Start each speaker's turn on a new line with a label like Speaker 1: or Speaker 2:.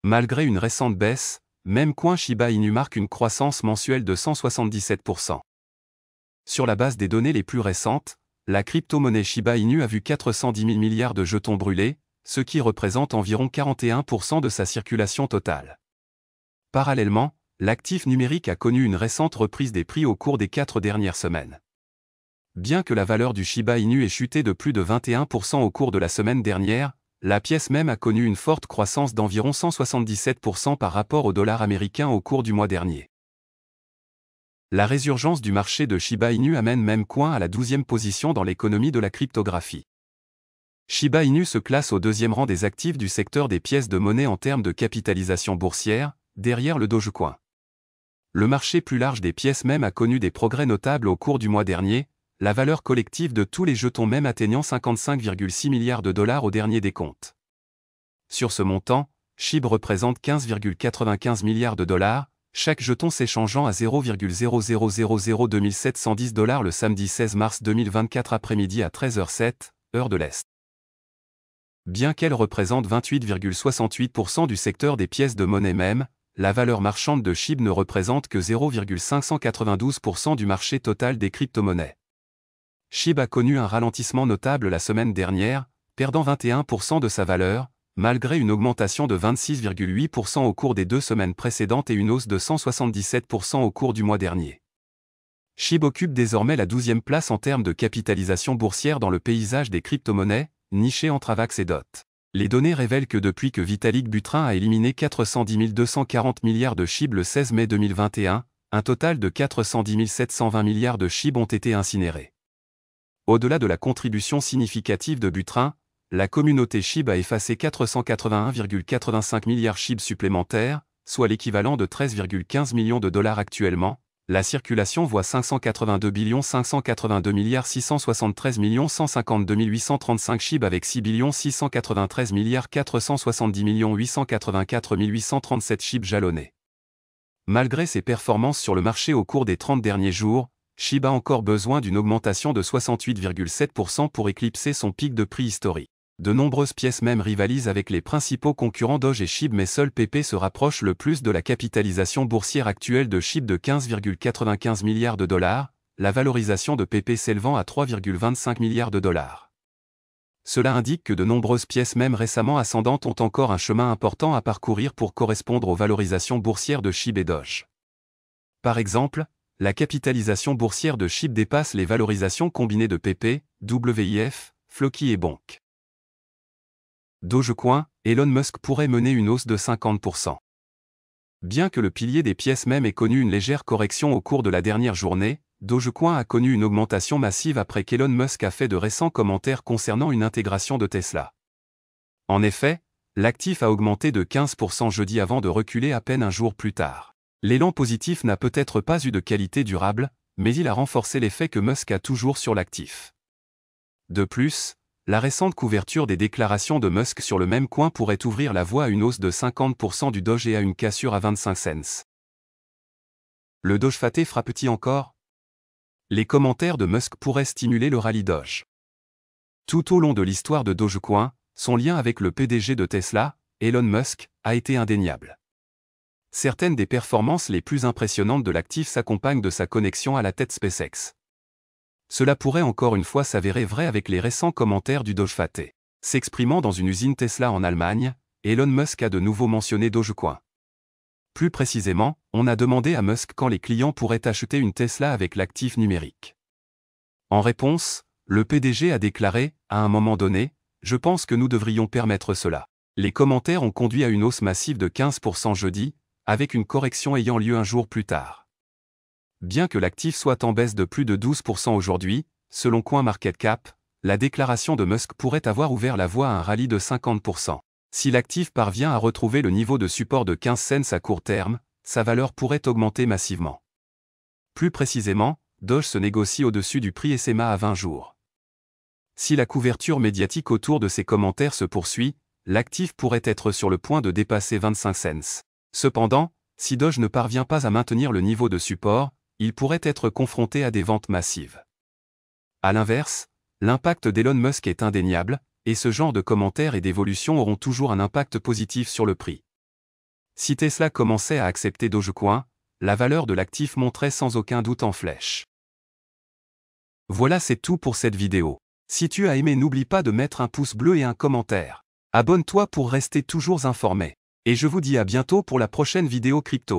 Speaker 1: Malgré une récente baisse, même coin Shiba Inu marque une croissance mensuelle de 177%. Sur la base des données les plus récentes, la crypto-monnaie Shiba Inu a vu 410 000 milliards de jetons brûlés, ce qui représente environ 41% de sa circulation totale. Parallèlement, l'actif numérique a connu une récente reprise des prix au cours des 4 dernières semaines. Bien que la valeur du Shiba Inu ait chuté de plus de 21% au cours de la semaine dernière, la pièce même a connu une forte croissance d'environ 177% par rapport au dollar américain au cours du mois dernier. La résurgence du marché de Shiba Inu amène Memecoin à la 12e position dans l'économie de la cryptographie. Shiba Inu se classe au 2e rang des actifs du secteur des pièces de monnaie en termes de capitalisation boursière, derrière le Dogecoin. Le marché plus large des pièces mèmes a connu des progrès notables au cours du mois dernier, la valeur collective de tous les jetons mèmes atteignant 55,6 milliards de dollars au dernier décompte. Sur ce montant, SHIB représente 15,95 milliards de dollars, chaque jeton s'échangeant à 0,0002710 dollars le samedi 16 mars 2024 après-midi à 13h07, heure de l'Est. Bien qu'elle représente 28,68% du secteur des pièces de monnaie même, la valeur marchande de SHIB ne représente que 0,592% du marché total des crypto-monnaies. SHIB a connu un ralentissement notable la semaine dernière, perdant 21% de sa valeur, malgré une augmentation de 26,8% au cours des 2 semaines précédentes et une hausse de 177% au cours du mois dernier. SHIB occupe désormais la 12e place en termes de capitalisation boursière dans le paysage des crypto-monnaies, niché entre AVAX et DOT. Les données révèlent que depuis que Vitalik Buterin a éliminé 410 240 milliards de SHIB le 16 mai 2021, un total de 410 720 milliards de SHIB ont été incinérés. Au-delà de la contribution significative de Buterin, la communauté SHIB a effacé 481,85 milliards SHIB supplémentaires, soit l'équivalent de 13,15 millions de dollars actuellement. La circulation voit 582 582 673 152 835 SHIB avec 6 693 470 884 837 SHIB jalonnés. Malgré ses performances sur le marché au cours des 30 derniers jours, SHIB a encore besoin d'une augmentation de 68,7% pour éclipser son pic de prix historique. De nombreuses pièces même rivalisent avec les principaux concurrents Doge et SHIB, mais seul PP se rapproche le plus de la capitalisation boursière actuelle de SHIB de 15,95 milliards de dollars, la valorisation de PP s'élevant à 3,25 milliards de dollars. Cela indique que de nombreuses pièces même récemment ascendantes ont encore un chemin important à parcourir pour correspondre aux valorisations boursières de SHIB et Doge. Par exemple, la capitalisation boursière de SHIB dépasse les valorisations combinées de PP, WIF, Floki et Bonk. Dogecoin, Elon Musk pourrait mener une hausse de 50%. Bien que le pilier des pièces même ait connu une légère correction au cours de la dernière journée, Dogecoin a connu une augmentation massive après qu'Elon Musk a fait de récents commentaires concernant une intégration de Tesla. En effet, l'actif a augmenté de 15% jeudi avant de reculer à peine un jour plus tard. L'élan positif n'a peut-être pas eu de qualité durable, mais il a renforcé l'effet que Musk a toujours sur l'actif. De plus, la récente couverture des déclarations de Musk sur le même coin pourrait ouvrir la voie à une hausse de 50% du Doge et à une cassure à 25 cents. Le Doge faté frappe-t-il encore? Les commentaires de Musk pourraient stimuler le rallye Doge. Tout au long de l'histoire de Dogecoin, son lien avec le PDG de Tesla, Elon Musk, a été indéniable. Certaines des performances les plus impressionnantes de l'actif s'accompagnent de sa connexion à la tête SpaceX. Cela pourrait encore une fois s'avérer vrai avec les récents commentaires du Doge faté. S'exprimant dans une usine Tesla en Allemagne, Elon Musk a de nouveau mentionné Dogecoin. Plus précisément, on a demandé à Musk quand les clients pourraient acheter une Tesla avec l'actif numérique. En réponse, le PDG a déclaré, à un moment donné, « Je pense que nous devrions permettre cela ». Les commentaires ont conduit à une hausse massive de 15% jeudi, avec une correction ayant lieu un jour plus tard. Bien que l'actif soit en baisse de plus de 12% aujourd'hui, selon CoinMarketCap, la déclaration de Musk pourrait avoir ouvert la voie à un rallye de 50%. Si l'actif parvient à retrouver le niveau de support de 15 cents à court terme, sa valeur pourrait augmenter massivement. Plus précisément, Doge se négocie au-dessus du prix SMA à 20 jours. Si la couverture médiatique autour de ces commentaires se poursuit, l'actif pourrait être sur le point de dépasser 25 cents. Cependant, si Doge ne parvient pas à maintenir le niveau de support, il pourrait être confronté à des ventes massives. À l'inverse, l'impact d'Elon Musk est indéniable, et ce genre de commentaires et d'évolutions auront toujours un impact positif sur le prix. Si Tesla commençait à accepter Dogecoin, la valeur de l'actif monterait sans aucun doute en flèche. Voilà, c'est tout pour cette vidéo. Si tu as aimé, n'oublie pas de mettre un pouce bleu et un commentaire. Abonne-toi pour rester toujours informé. Et je vous dis à bientôt pour la prochaine vidéo crypto.